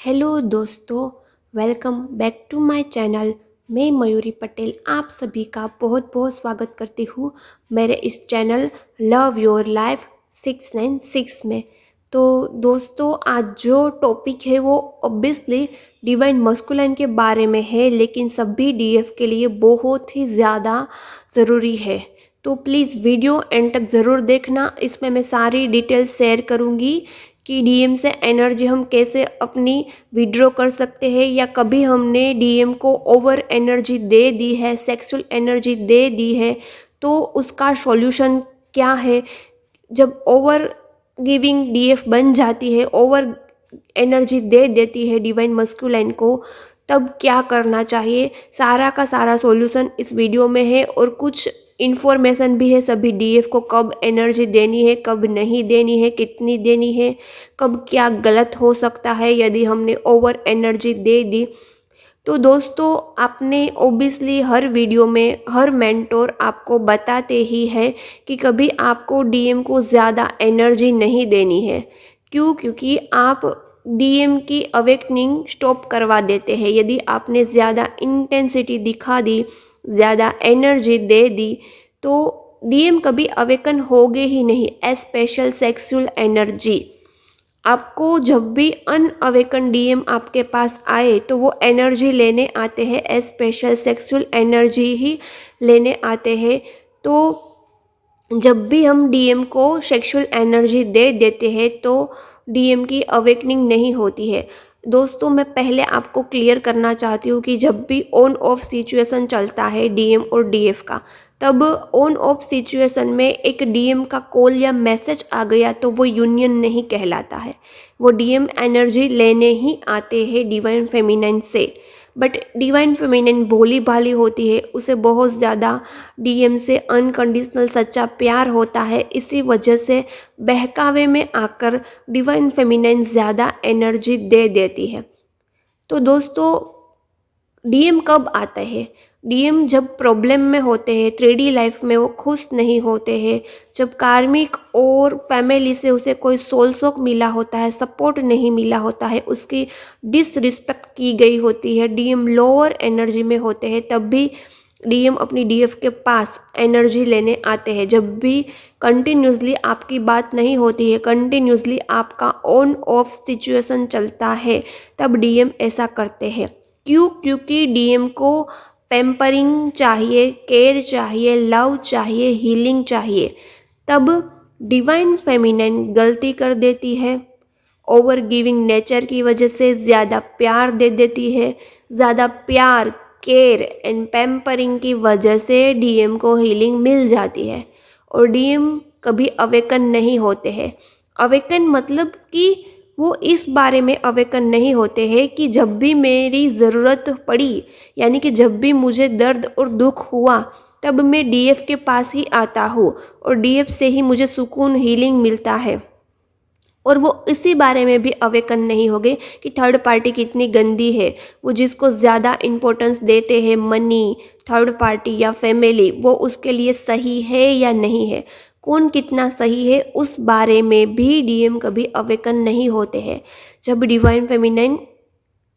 Hello दोस्तों, welcome back to my channel. मैं मयूरी पटेल आप सभी का बहुत बहुत स्वागत करती हूँ मेरे इस चैनल लव योर लाइफ 696 में। तो दोस्तों, आज जो टॉपिक है वो ऑब्वियसली डिवाइन मस्कुलाइन के बारे में है, लेकिन सभी डीएफ के लिए बहुत ही ज़्यादा ज़रूरी है। तो प्लीज़ वीडियो एंड तक ज़रूर देखना। इसमें मैं सारी डिटेल्स शेयर करूँगी कि डीएम से एनर्जी हम कैसे अपनी विड्रॉ कर सकते हैं, या कभी हमने डीएम को ओवर एनर्जी दे दी है, सेक्सुअल एनर्जी दे दी है, तो उसका सॉल्यूशन क्या है। जब ओवर गिविंग डीएफ बन जाती है, ओवर एनर्जी दे देती है डिवाइन मस्कुलाइन को, तब क्या करना चाहिए, सारा का सारा सॉल्यूशन इस वीडियो में है। और कुछ इन्फॉर्मेशन भी है सभी डीएफ को, कब एनर्जी देनी है, कब नहीं देनी है, कितनी देनी है, कब क्या गलत हो सकता है यदि हमने ओवर एनर्जी दे दी। तो दोस्तों, आपने ओबियसली हर वीडियो में हर मेंटोर आपको बताते ही है कि कभी आपको डीएम को ज़्यादा एनर्जी नहीं देनी है। क्यों? क्योंकि आप डीएम की अवेकनिंग स्टॉप करवा देते हैं। यदि आपने ज़्यादा इंटेंसिटी दिखा दी, ज़्यादा एनर्जी दे दी, तो डीएम कभी अवेकन होगे ही नहीं। ए स्पेशल सेक्सुअल एनर्जी, आपको जब भी अनअवेकन डीएम आपके पास आए तो वो एनर्जी लेने आते हैं, ए स्पेशल सेक्सुअल एनर्जी ही लेने आते हैं। तो जब भी हम डीएम को सेक्सुअल एनर्जी दे देते हैं तो डीएम की अवेकनिंग नहीं होती है। दोस्तों, मैं पहले आपको क्लियर करना चाहती हूँ कि जब भी ऑन ऑफ सिचुएशन चलता है डीएम और डीएफ का, तब ऑन ऑफ सिचुएशन में एक डीएम का कॉल या मैसेज आ गया तो वो यूनियन नहीं कहलाता है। वो डीएम एनर्जी लेने ही आते हैं डिवाइन फेमिनाइन से। बट डिवाइन फेमिनाइन भोली भाली होती है, उसे बहुत ज़्यादा डीएम से अनकंडीशनल सच्चा प्यार होता है। इसी वजह से बहकावे में आकर डिवाइन फेमिनाइन ज़्यादा एनर्जी दे देती है। तो दोस्तों, डीएम कब आता है? डीएम जब प्रॉब्लम में होते हैं, 3D लाइफ में वो खुश नहीं होते हैं, जब कार्मिक और फैमिली से उसे कोई सोल शॉक मिला होता है, सपोर्ट नहीं मिला होता है, उसकी डिसरिस्पेक्ट की गई होती है, डीएम लोअर एनर्जी में होते हैं, तब भी डीएम अपनी डीएफ के पास एनर्जी लेने आते हैं। जब भी कंटिन्यूसली आपकी बात नहीं होती है, कंटिन्यूसली आपका ऑन ऑफ सिचुएशन चलता है, तब डीएम ऐसा करते हैं। क्यों? क्योंकि डीएम को पैम्परिंग चाहिए, केयर चाहिए, लव चाहिए, हीलिंग चाहिए। तब डिवाइन फेमिनाइन गलती कर देती है, ओवर गिविंग नेचर की वजह से ज़्यादा प्यार दे देती है। ज़्यादा प्यार, केयर एंड पैम्परिंग की वजह से डीएम को हीलिंग मिल जाती है, और डीएम कभी अवेकन नहीं होते हैं। अवेकन मतलब कि वो इस बारे में अवेकन नहीं होते हैं कि जब भी मेरी ज़रूरत पड़ी, यानी कि जब भी मुझे दर्द और दुख हुआ, तब मैं डीएफ के पास ही आता हूँ और डीएफ से ही मुझे सुकून, हीलिंग मिलता है। और वो इसी बारे में भी अवेकन नहीं हो गए कि थर्ड पार्टी कितनी गंदी है। वो जिसको ज़्यादा इम्पोर्टेंस देते हैं, मनी, थर्ड पार्टी या फैमिली, वो उसके लिए सही है या नहीं है, कौन कितना सही है, उस बारे में भी डीएम कभी अवेकन नहीं होते हैं। जब डिवाइन फेमिनाइन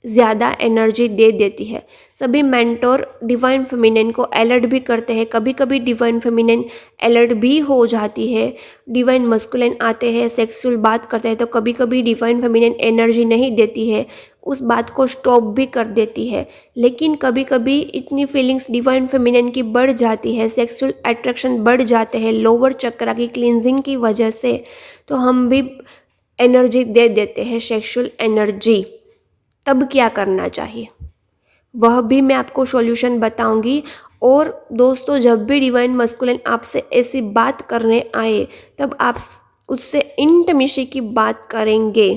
ज़्यादा एनर्जी दे देती है, सभी मेंटोर डिवाइन फेमिनाइन को अलर्ट भी करते हैं। कभी कभी डिवाइन फेमिनाइन अलर्ट भी हो जाती है, डिवाइन मस्कुलाइन आते हैं, सेक्सुअल बात करते हैं, तो कभी कभी डिवाइन फेमिनाइन एनर्जी नहीं देती है, उस बात को स्टॉप भी कर देती है। लेकिन कभी कभी इतनी फीलिंग्स डिवाइन फेमिनाइन की बढ़ जाती है, सेक्सुअल अट्रैक्शन बढ़ जाते हैं लोअर चक्रा की क्लींजिंग की वजह से, तो हम भी एनर्जी दे देते हैं, सेक्सुअल एनर्जी। तब क्या करना चाहिए, वह भी मैं आपको सॉल्यूशन बताऊंगी। और दोस्तों, जब भी डिवाइन मस्कुलिन आपसे ऐसी बात करने आए, तब आप उससे इंटिमेसी की बात करेंगे,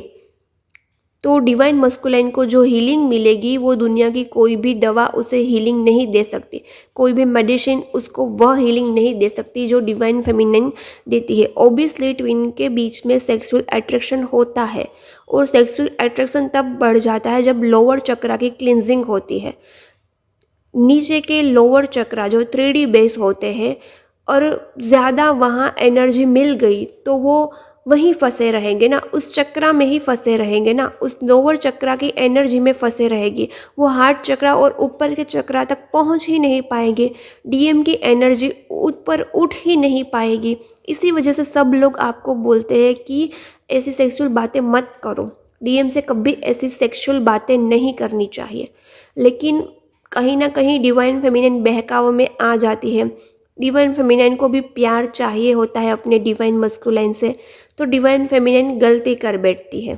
तो डिवाइन मस्कुलाइन को जो हीलिंग मिलेगी, वो दुनिया की कोई भी दवा उसे हीलिंग नहीं दे सकती, कोई भी मेडिसिन उसको वह हीलिंग नहीं दे सकती जो डिवाइन फेमिनाइन देती है। ओबियसली ट्विन के बीच में सेक्सुअल अट्रैक्शन होता है, और सेक्सुअल अट्रैक्शन तब बढ़ जाता है जब लोअर चक्रा की क्लिनजिंग होती है। नीचे के लोअर चक्रा जो 3D बेस होते हैं, और ज़्यादा वहाँ एनर्जी मिल गई तो वो वहीं फंसे रहेंगे ना, उस चक्रा में ही फंसे रहेंगे ना, उस लोअर चक्रा की एनर्जी में फंसे रहेगी। वो हार्ट चक्रा और ऊपर के चक्रा तक पहुंच ही नहीं पाएंगे। डीएम की एनर्जी ऊपर उठ ही नहीं पाएगी। इसी वजह से सब लोग आपको बोलते हैं कि ऐसी सेक्सुअल बातें मत करो, डीएम से कभी ऐसी सेक्सुअल बातें नहीं करनी चाहिए। लेकिन कहीं ना कहीं डिवाइन फेमिनिन बहकावे में आ जाती है। डिवाइन फेमिनिन को भी प्यार चाहिए होता है अपने डिवाइन मस्कुलाइन से, तो डिवाइन फेमिनिन गलती कर बैठती है।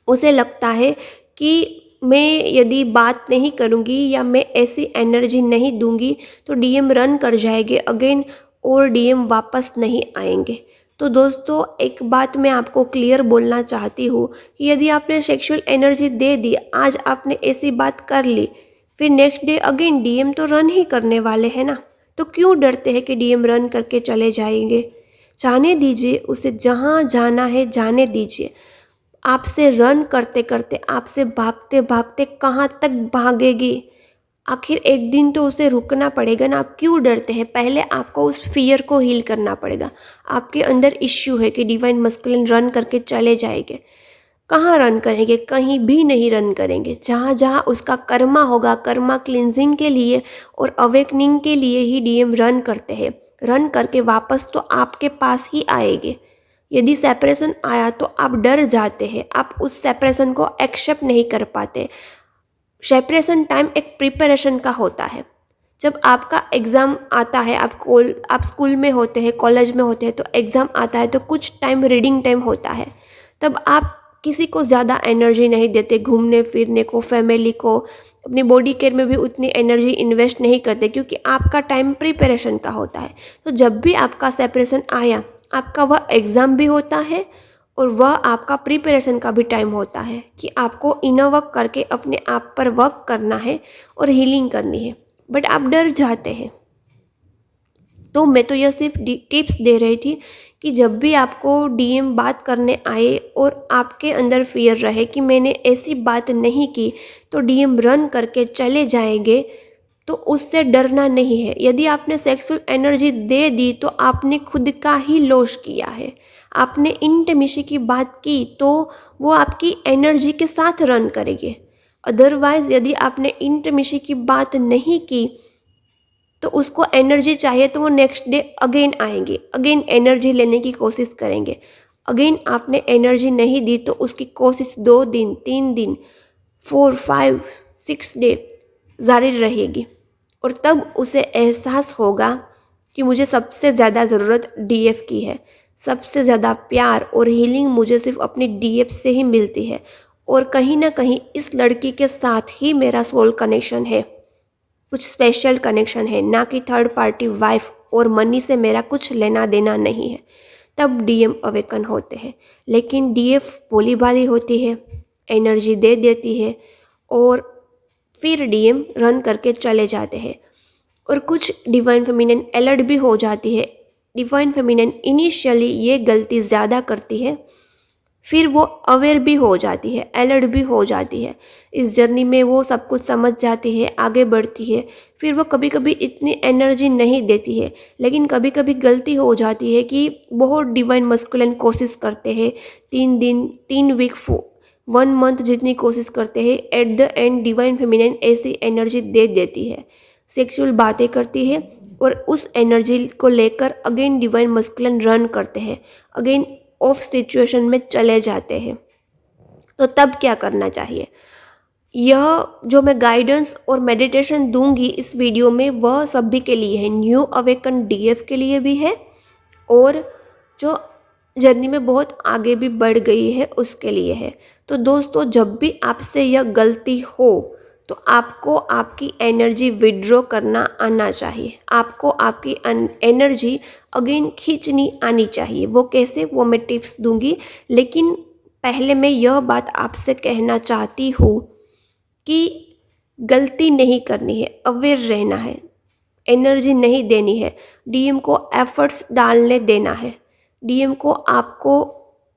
उसे लगता है कि मैं यदि बात नहीं करूँगी या मैं ऐसी एनर्जी नहीं दूंगी तो डीएम रन कर जाएंगे अगेन और डीएम वापस नहीं आएंगे। तो दोस्तों, एक बात मैं आपको क्लियर बोलना चाहती हूँ कि यदि आपने सेक्सुअल एनर्जी दे दी, आज आपने ऐसी बात कर ली, फिर नेक्स्ट डे अगेन डीएम तो रन ही करने वाले हैं ना। तो क्यों डरते हैं कि डीएम रन करके चले जाएंगे? जाने दीजिए, उसे जहाँ जाना है जाने दीजिए। आपसे रन करते करते, आपसे भागते भागते कहाँ तक भागेगी? आखिर एक दिन तो उसे रुकना पड़ेगा ना। आप क्यों डरते हैं? पहले आपको उस फियर को हील करना पड़ेगा। आपके अंदर इश्यू है कि डिवाइन मस्कुलिन रन करके चले जाएंगे। कहाँ रन करेंगे? कहीं भी नहीं रन करेंगे। जहाँ जहाँ उसका कर्मा होगा, कर्मा क्लिनजिंग के लिए और अवेकनिंग के लिए ही डीएम रन करते हैं। रन करके वापस तो आपके पास ही आएंगे। यदि सेपरेशन आया तो आप डर जाते हैं, आप उस सेपरेशन को एक्सेप्ट नहीं कर पाते। सेपरेशन टाइम एक प्रिपरेशन का होता है। जब आपका एग्ज़ाम आता है, आप स्कूल में होते हैं, कॉलेज में होते हैं, तो एग्ज़ाम आता है तो कुछ टाइम रीडिंग टाइम होता है। तब आप किसी को ज़्यादा एनर्जी नहीं देते, घूमने फिरने को, फैमिली को, अपनी बॉडी केयर में भी उतनी एनर्जी इन्वेस्ट नहीं करते, क्योंकि आपका टाइम प्रिपरेशन का होता है। तो जब भी आपका सेपरेशन आया, आपका वह एग्ज़ाम भी होता है और वह आपका प्रिपरेशन का भी टाइम होता है कि आपको इनर वर्क करके अपने आप पर वर्क करना है और हीलिंग करनी है। बट आप डर जाते हैं। तो मैं तो यह सिर्फ टिप्स दे रही थी कि जब भी आपको डीएम बात करने आए और आपके अंदर फियर रहे कि मैंने ऐसी बात नहीं की तो डीएम रन करके चले जाएंगे, तो उससे डरना नहीं है। यदि आपने सेक्सुअल एनर्जी दे दी तो आपने खुद का ही लॉस किया है। आपने इंटिमेसी की बात की तो वो आपकी एनर्जी के साथ रन करेंगे। अदरवाइज यदि आपने इंटिमेसी की बात नहीं की तो उसको एनर्जी चाहिए तो वो नेक्स्ट डे अगेन आएंगे, अगेन एनर्जी लेने की कोशिश करेंगे। अगेन आपने एनर्जी नहीं दी तो उसकी कोशिश 2 दिन, 3 दिन, 4, 5, 6 डे जारी रहेगी। और तब उसे एहसास होगा कि मुझे सबसे ज़्यादा ज़रूरत डीएफ की है। सबसे ज़्यादा प्यार और हीलिंग मुझे सिर्फ अपनी डीएफ से ही मिलती है। और कहीं ना कहीं इस लड़की के साथ ही मेरा सोल कनेक्शन है, कुछ स्पेशल कनेक्शन है, ना कि थर्ड पार्टी वाइफ और मनी से मेरा कुछ लेना देना नहीं है। तब डीएम अवेकन होते हैं। लेकिन डीएफ भोली भाली होती है, एनर्जी दे देती है और फिर डीएम रन करके चले जाते हैं। और कुछ डिवाइन फेमिनिन अलर्ट भी हो जाती है। डिवाइन फेमिनिन इनिशियली ये गलती ज़्यादा करती है, फिर वो अवेयर भी हो जाती है, अलर्ट भी हो जाती है। इस जर्नी में वो सब कुछ समझ जाती है, आगे बढ़ती है। फिर वो कभी कभी इतनी एनर्जी नहीं देती है, लेकिन कभी कभी गलती हो जाती है कि बहुत डिवाइन मस्कुलिन कोशिश करते हैं, 3 दिन, 3 वीक, 1 मंथ जितनी कोशिश करते हैं। At the end divine feminine ऐसी एनर्जी दे देती है, सेक्सुअल बातें करती है और उस एनर्जी को लेकर अगेन डिवाइन मस्कुलिन रन करते हैं, अगेन ऑफ सिचुएशन में चले जाते हैं। तो तब क्या करना चाहिए? यह जो मैं गाइडेंस और मेडिटेशन दूंगी इस वीडियो में, वह सभी के लिए है। न्यू अवेकन डीएफ के लिए भी है और जो जर्नी में बहुत आगे भी बढ़ गई है उसके लिए है। तो दोस्तों, जब भी आपसे यह गलती हो तो आपको आपकी एनर्जी विड्रॉ करना आना चाहिए। आपको आपकी एनर्जी अगेन खींचनी आनी चाहिए। वो कैसे, वो मैं टिप्स दूंगी। लेकिन पहले मैं यह बात आपसे कहना चाहती हूँ कि गलती नहीं करनी है, अवेयर रहना है, एनर्जी नहीं देनी है, डीएम को एफर्ट्स डालने देना है। डीएम को आपको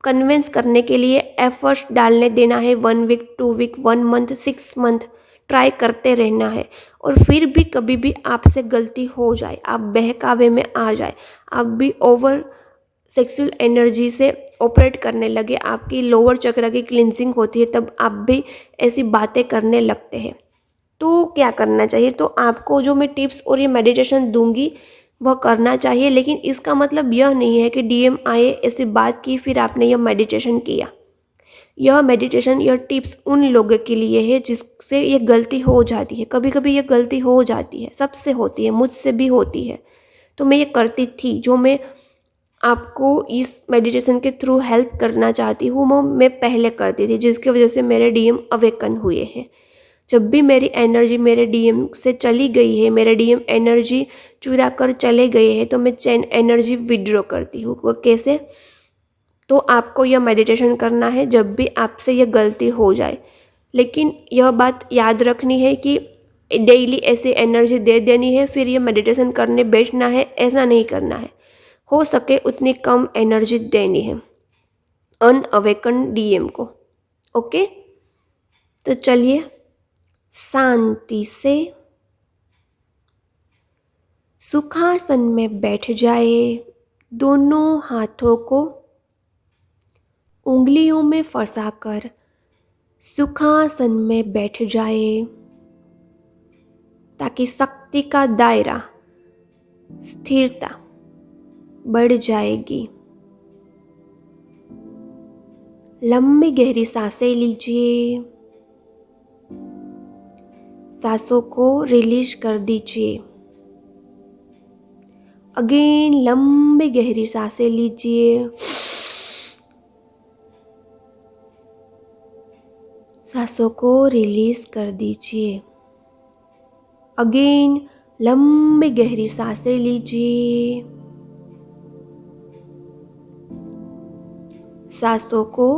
कन्विंस करने के लिए एफर्ट्स डालने देना है। 1 week, 2 week, 1 month, 6 month try करते रहना है। और फिर भी कभी भी आपसे गलती हो जाए, आप बहकावे में आ जाए, आप भी ओवर सेक्सुअल एनर्जी से ऑपरेट करने लगे, आपकी लोअर चक्र की क्लिनजिंग होती है, तब आप भी ऐसी बातें करने लगते हैं। तो क्या करना चाहिए? तो आपको जो मैं टिप्स और ये मेडिटेशन दूंगी वह करना चाहिए, लेकिन इसका मतलब यह नहीं है कि डीएम आए, ऐसी बात की, फिर आपने यह मेडिटेशन किया। यह मेडिटेशन, यह टिप्स उन लोगों के लिए है जिससे ये गलती हो जाती है। कभी कभी ये गलती हो जाती है, सबसे होती है, मुझसे भी होती है। तो मैं ये करती थी, जो मैं आपको इस मेडिटेशन के थ्रू हेल्प करना चाहती हूँ वो मैं पहले करती थी, जिसकी वजह से मेरे डीएम अवेकन हुए हैं। जब भी मेरी एनर्जी मेरे डीएम से चली गई है, मेरे डीएम एनर्जी चुरा कर चले गए हैं, तो मैं चैन एनर्जी विड्रॉ करती हूँ। वो कैसे? तो आपको यह मेडिटेशन करना है जब भी आपसे यह गलती हो जाए, लेकिन यह बात याद रखनी है कि डेली ऐसे एनर्जी दे देनी है फिर ये मेडिटेशन करने बैठना है, ऐसा नहीं करना है। हो सके उतनी कम एनर्जी देनी है अनअवेकन डीएम को। ओके, तो चलिए शांति से सुखासन में बैठ जाए। दोनों हाथों को उंगलियों में फंसाकर सुखासन में बैठ जाए, ताकि शक्ति का दायरा, स्थिरता बढ़ जाएगी। लंबी गहरी सांसें लीजिए, सांसों को रिलीज कर दीजिए। अगेन लंबी गहरी सांसें लीजिए, सांसों को रिलीज कर दीजिए। अगेन लंबी गहरी सांसें लीजिए, सांसों को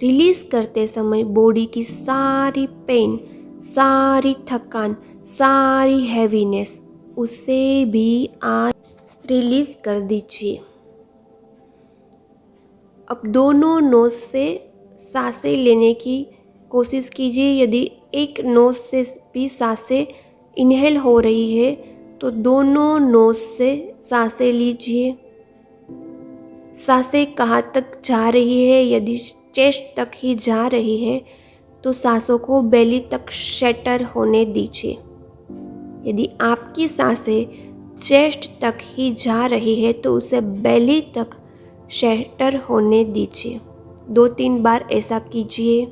रिलीज करते समय बॉडी की सारी पेन, सारी थकान, सारी हैवीनेस, उसे भी आज रिलीज कर दीजिए। अब दोनों नोज से सांसें लेने की कोशिश कीजिए। यदि एक नोज से भी सांसें इनहेल हो रही है तो दोनों नोज से सांसें लीजिए। सांसें कहाँ तक जा रही है? यदि चेस्ट तक ही जा रही है तो सांसों को बेली तक शटर होने दीजिए। यदि आपकी सांसें चेस्ट तक ही जा रही है तो उसे बेली तक शटर होने दीजिए। 2-3 बार ऐसा कीजिए।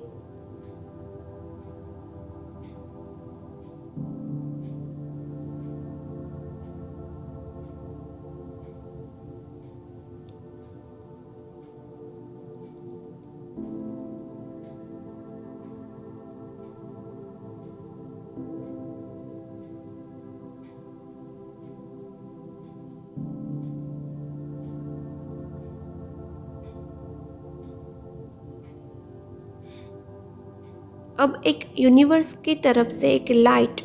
अब एक यूनिवर्स की तरफ से एक लाइट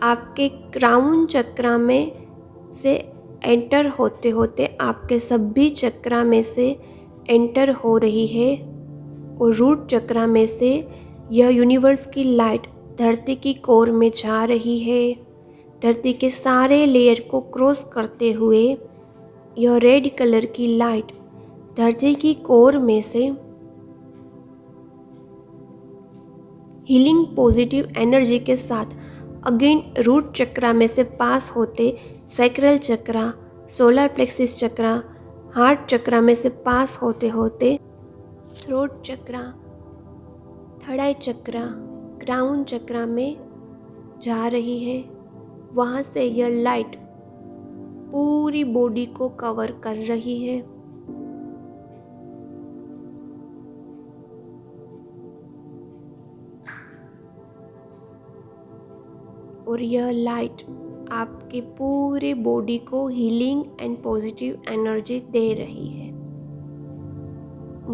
आपके क्राउन चक्रा में से एंटर होते होते आपके सभी चक्रा में से एंटर हो रही है, और रूट चक्रा में से यह यूनिवर्स की लाइट धरती की कोर में जा रही है। धरती के सारे लेयर को क्रॉस करते हुए यह रेड कलर की लाइट धरती की कोर में से हीलिंग पॉजिटिव एनर्जी के साथ अगेन रूट चक्रा में से पास होते सैक्रल चक्रा, सोलर प्लेक्सिस चक्रा, हार्ट चक्रा में से पास होते होते थ्रोट चक्रा, थर्ड आई चक्रा, क्राउन चक्रा में जा रही है। वहाँ से यह लाइट पूरी बॉडी को कवर कर रही है। और यह लाइट आपके पूरे बॉडी को हीलिंग एंड पॉजिटिव एनर्जी दे रही है।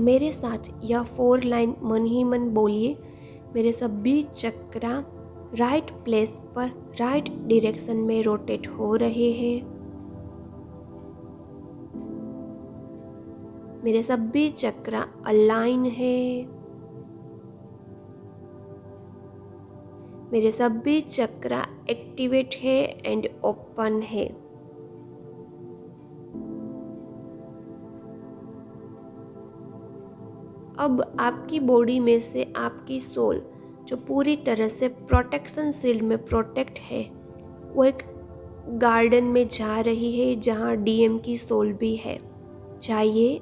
मेरे साथ यह 4 लाइन मन ही मन बोलिए। मेरे सभी चक्रा राइट प्लेस पर राइट डायरेक्शन में रोटेट हो रहे हैं। मेरे सभी चक्रा अलाइन है। मेरे सभी चक्रा एक्टिवेट है एंड ओपन है। अब आपकी बॉडी में से आपकी सोल जो पूरी तरह से प्रोटेक्शन शील्ड में प्रोटेक्ट है, वो एक गार्डन में जा रही है जहाँ डीएम की सोल भी है। जाइए,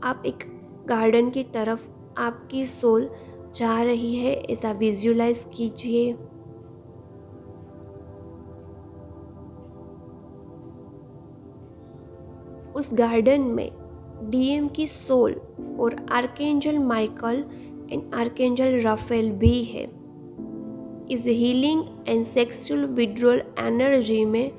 आप एक गार्डन की तरफ आपकी सोल जा रही है, ऐसा विजुलाइज कीजिए। उस गार्डन में डीएम की सोल और archangel Michael and archangel Raphael भी है। इस healing and sexual withdrawal energy में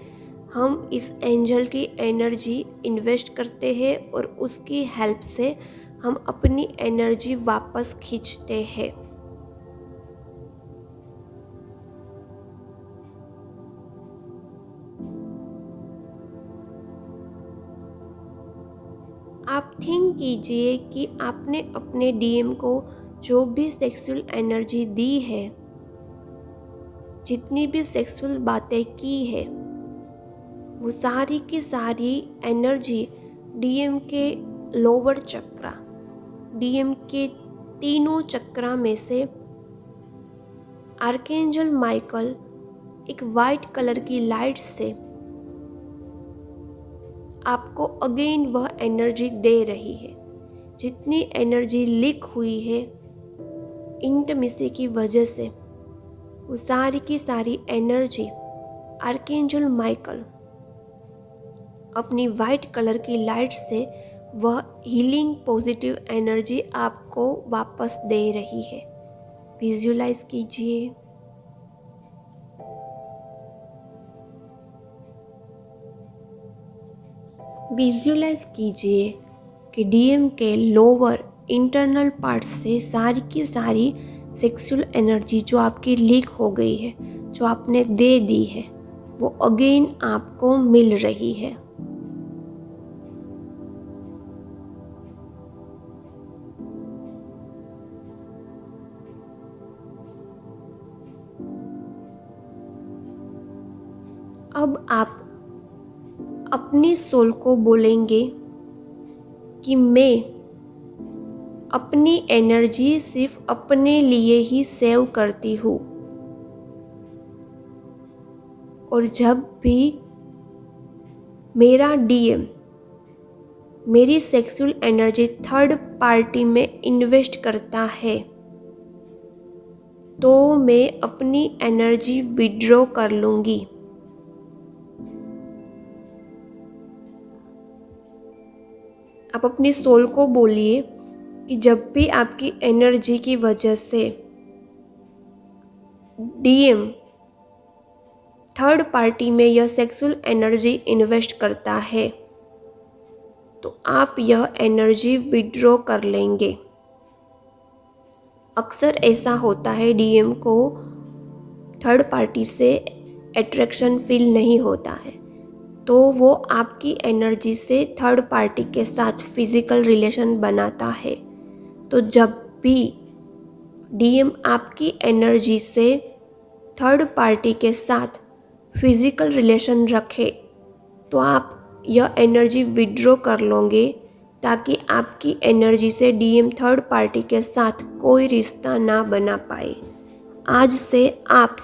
हम इस एंजल की एनर्जी इन्वेस्ट करते हैं और उसकी हेल्प से हम अपनी एनर्जी वापस खींचते हैं। आप थिंक कीजिए कि आपने अपने डीएम को जो भी सेक्सुअल एनर्जी दी है, जितनी भी सेक्सुअल बातें की है, वो सारी की सारी एनर्जी डीएम के लोअर चक्रा, डीएम के तीनों चक्रा में से आर्कएंजल माइकल एक वाइट कलर की लाइट से आपको अगेन वह एनर्जी दे रही है। जितनी एनर्जी लीक हुई है इंटिमेसी की वजह से, वो सारी की सारी एनर्जी आर्कएंजल माइकल अपनी वाइट कलर की लाइट से वह हीलिंग पॉजिटिव एनर्जी आपको वापस दे रही है। विजुलाइज कीजिए। विजुलाइज कीजिए कि डीएम के लोअर इंटरनल पार्ट से सारी की सारी सेक्सुअल एनर्जी जो आपकी लीक हो गई है, जो आपने दे दी है, वो अगेन आपको मिल रही है। अब आप अपनी सोल को बोलेंगे कि मैं अपनी एनर्जी सिर्फ अपने लिए ही सेव करती हूँ, और जब भी मेरा डीएम मेरी सेक्सुअल एनर्जी थर्ड पार्टी में इन्वेस्ट करता है, तो मैं अपनी एनर्जी विड्रॉ कर लूँगी। आप अपनी सोल को बोलिए कि जब भी आपकी एनर्जी की वजह से डीएम थर्ड पार्टी में यह सेक्सुअल एनर्जी इन्वेस्ट करता है, तो आप यह एनर्जी विड्रॉ कर लेंगे। अक्सर ऐसा होता है, डीएम को थर्ड पार्टी से अट्रैक्शन फील नहीं होता है, तो वो आपकी एनर्जी से थर्ड पार्टी के साथ फिजिकल रिलेशन बनाता है। तो जब भी डीएम आपकी एनर्जी से थर्ड पार्टी के साथ फिजिकल रिलेशन रखे, तो आप यह एनर्जी विड्रॉ कर लोगे, ताकि आपकी एनर्जी से डीएम थर्ड पार्टी के साथ कोई रिश्ता ना बना पाए। आज से आप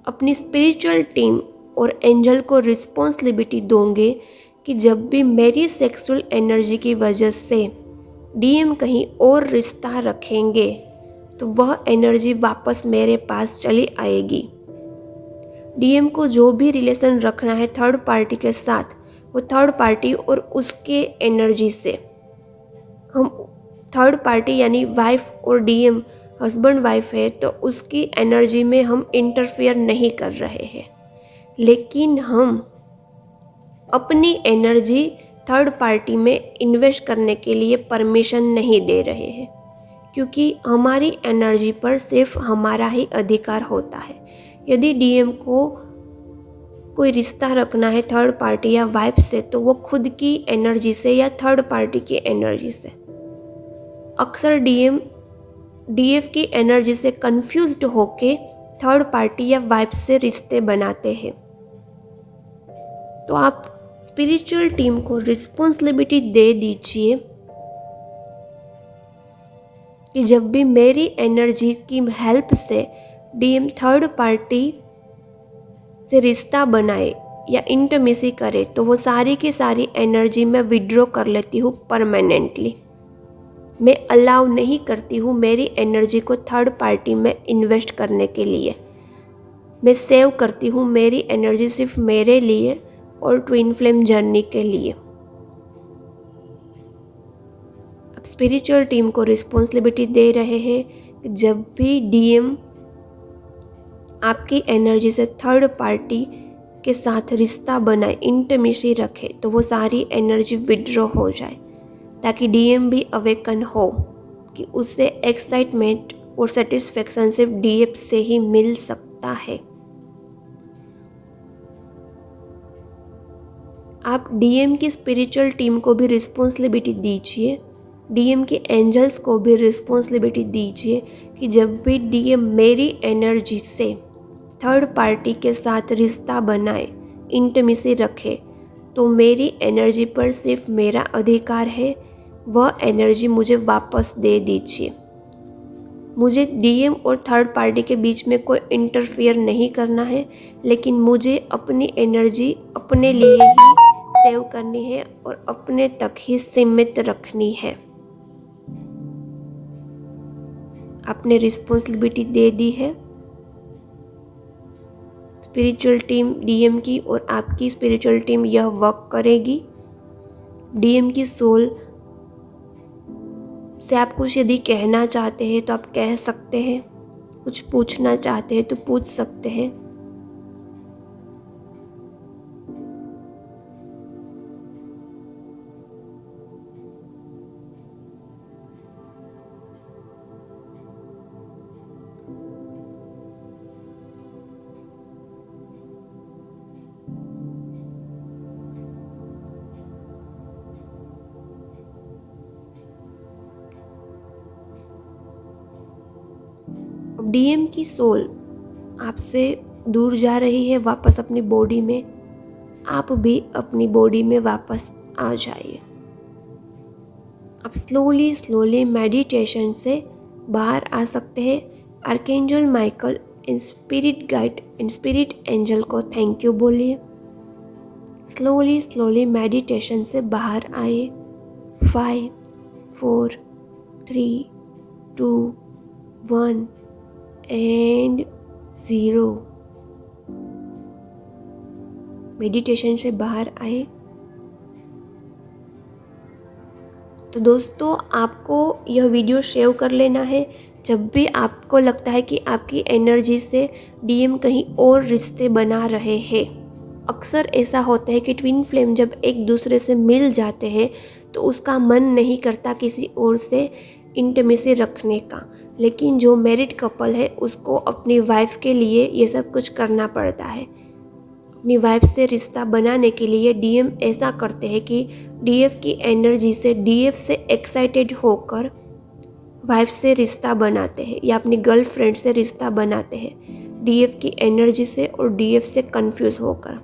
अपनी स्पिरिचुअल टीम और एंजल को रिस्पॉन्सिबिलिटी दोगे कि जब भी मेरी सेक्सुअल एनर्जी की वजह से डीएम कहीं और रिश्ता रखेंगे, तो वह एनर्जी वापस मेरे पास चली आएगी। डीएम को जो भी रिलेशन रखना है थर्ड पार्टी के साथ, वो थर्ड पार्टी और उसके एनर्जी से, हम थर्ड पार्टी यानी वाइफ और डीएम हस्बैंड वाइफ है, तो उसकी एनर्जी में हम इंटरफेयर नहीं कर रहे हैं, लेकिन हम अपनी एनर्जी थर्ड पार्टी में इन्वेस्ट करने के लिए परमिशन नहीं दे रहे हैं, क्योंकि हमारी एनर्जी पर सिर्फ हमारा ही अधिकार होता है। यदि डीएम को कोई रिश्ता रखना है थर्ड पार्टी या वाइफ से, तो वो खुद की एनर्जी से या थर्ड पार्टी की एनर्जी से। अक्सर डीएम डीएफ की एनर्जी से कंफ्यूज्ड होके थर्ड पार्टी या वाइफ से रिश्ते बनाते हैं। तो आप स्पिरिचुअल टीम को रिस्पॉन्सिबिलिटी दे दीजिए कि जब भी मेरी एनर्जी की हेल्प से डीएम थर्ड पार्टी से रिश्ता बनाए या इंटीमेसी करे तो वो सारी की सारी एनर्जी मैं विड्रॉ कर लेती हूँ परमानेंटली। मैं अलाउ नहीं करती हूँ मेरी एनर्जी को थर्ड पार्टी में इन्वेस्ट करने के लिए। मैं सेव करती हूँ मेरी एनर्जी सिर्फ मेरे लिए और ट्विन फ्लेम जर्नी के लिए। अब स्पिरिचुअल टीम को रिस्पॉन्सिबिलिटी दे रहे हैं कि जब भी डीएम आपकी एनर्जी से थर्ड पार्टी के साथ रिश्ता बनाए, इंटीमेसी रखे, तो वो सारी एनर्जी विड्रॉ हो जाए, ताकि डीएम भी अवेकन हो कि उसे एक्साइटमेंट और सेटिस्फेक्शन सिर्फ डीएफ से ही मिल सकता है। आप डीएम की स्पिरिचुअल टीम को भी रिस्पॉन्सिबिलिटी दीजिए, डीएम के एंजल्स को भी रिस्पॉन्सिबिलिटी दीजिए कि जब भी डीएम मेरी एनर्जी से थर्ड पार्टी के साथ रिश्ता बनाए, इंटीमेसी रखे, तो मेरी एनर्जी पर सिर्फ मेरा अधिकार है, वह एनर्जी मुझे वापस दे दीजिए। मुझे डीएम और थर्ड पार्टी के बीच में कोई इंटरफियर नहीं करना है, लेकिन मुझे अपनी एनर्जी अपने लिए ही सेव करनी है और अपने तक ही सीमित रखनी है। आपने रिस्पॉन्सिबिलिटी दे दी है स्पिरिचुअल टीम डीएम की, और आपकी स्पिरिचुअल टीम यह वर्क करेगी। डीएम की सोल से आप कुछ यदि कहना चाहते हैं तो आप कह सकते हैं, कुछ पूछना चाहते हैं तो पूछ सकते हैं। डीएम की सोल आपसे दूर जा रही है वापस अपनी बॉडी में, आप भी अपनी बॉडी में वापस आ जाइए। आप स्लोली स्लोली मेडिटेशन से बाहर आ सकते हैं। Archangel Michael in spirit guide in spirit angel को थैंक यू बोलिए। स्लोली स्लोली मेडिटेशन से बाहर आए। 5 4 3 2 1 एंड 0। मेडिटेशन से बाहर आए। तो दोस्तों, आपको यह वीडियो सेव कर लेना है। जब भी आपको लगता है कि आपकी एनर्जी से डीएम कहीं और रिश्ते बना रहे हैं, अक्सर ऐसा होता है कि ट्विन फ्लेम जब एक दूसरे से मिल जाते हैं तो उसका मन नहीं करता किसी और से इंटीमेसी रखने का, लेकिन जो मैरिड कपल है उसको अपनी वाइफ के लिए ये सब कुछ करना पड़ता है। अपनी वाइफ से रिश्ता बनाने के लिए डीएम ऐसा करते हैं कि डीएफ की एनर्जी से डीएफ से एक्साइटेड होकर वाइफ से रिश्ता बनाते हैं, या अपनी गर्लफ्रेंड से रिश्ता बनाते हैं डीएफ की एनर्जी से और डीएफ से कंफ्यूज होकर।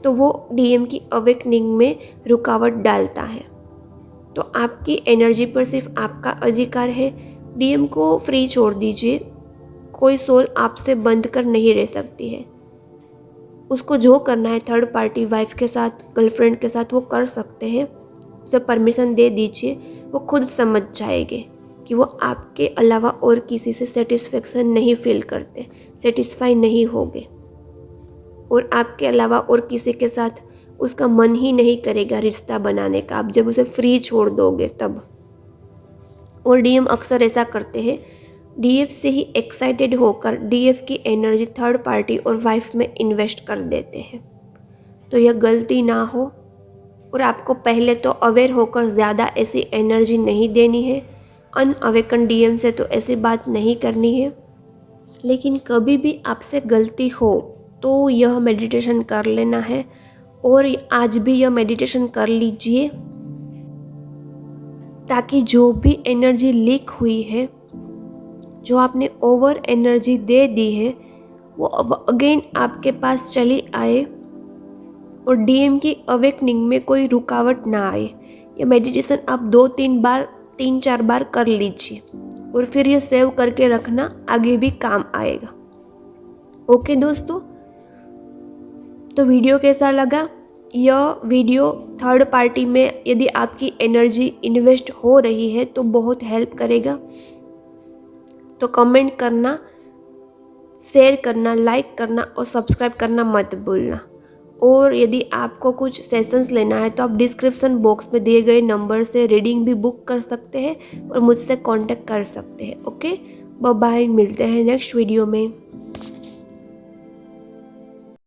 तो वो डीएम की अवेकनिंग में रुकावट डालता है। तो आपकी एनर्जी पर सिर्फ आपका अधिकार है। डीएम को फ्री छोड़ दीजिए, कोई सोल आपसे बंध कर नहीं रह सकती है। उसको जो करना है थर्ड पार्टी वाइफ के साथ, गर्लफ्रेंड के साथ, वो कर सकते हैं। उसे परमिशन दे दीजिए, वो खुद समझ जाएंगे कि वो आपके अलावा और किसी से सेटिस्फेक्शन नहीं फील करते, सेटिस्फाई नहीं होंगे, और आपके अलावा और किसी के साथ उसका मन ही नहीं करेगा रिश्ता बनाने का, आप जब उसे फ्री छोड़ दोगे तब। और डीएम अक्सर ऐसा करते हैं, डीएफ से ही एक्साइटेड होकर डीएफ की एनर्जी थर्ड पार्टी और वाइफ में इन्वेस्ट कर देते हैं। तो यह गलती ना हो, और आपको पहले तो अवेयर होकर ज़्यादा ऐसी एनर्जी नहीं देनी है। अनअवेकन डीएम से तो ऐसी बात नहीं करनी है। लेकिन कभी भी आपसे गलती हो तो यह मेडिटेशन कर लेना है, और आज भी यह मेडिटेशन कर लीजिए, ताकि जो भी एनर्जी लीक हुई है, जो आपने ओवर एनर्जी दे दी है, वो अब अगेन आपके पास चली आए और डीएम की अवेकनिंग में कोई रुकावट ना आए। ये मेडिटेशन आप 2-3 बार 3-4 बार कर लीजिए। और फिर ये सेव करके रखना, आगे भी काम आएगा। ओके दोस्तों, तो वीडियो कैसा लगा? यह वीडियो थर्ड पार्टी में यदि आपकी एनर्जी इन्वेस्ट हो रही है तो बहुत हेल्प करेगा। तो कमेंट करना, शेयर करना, लाइक करना और सब्सक्राइब करना मत भूलना। और यदि आपको कुछ सेशंस लेना है तो आप डिस्क्रिप्शन बॉक्स में दिए गए नंबर से रीडिंग भी बुक कर सकते हैं और मुझसे कांटेक्ट कर सकते हैं। ओके, बाय बाय, मिलते हैं नेक्स्ट वीडियो में।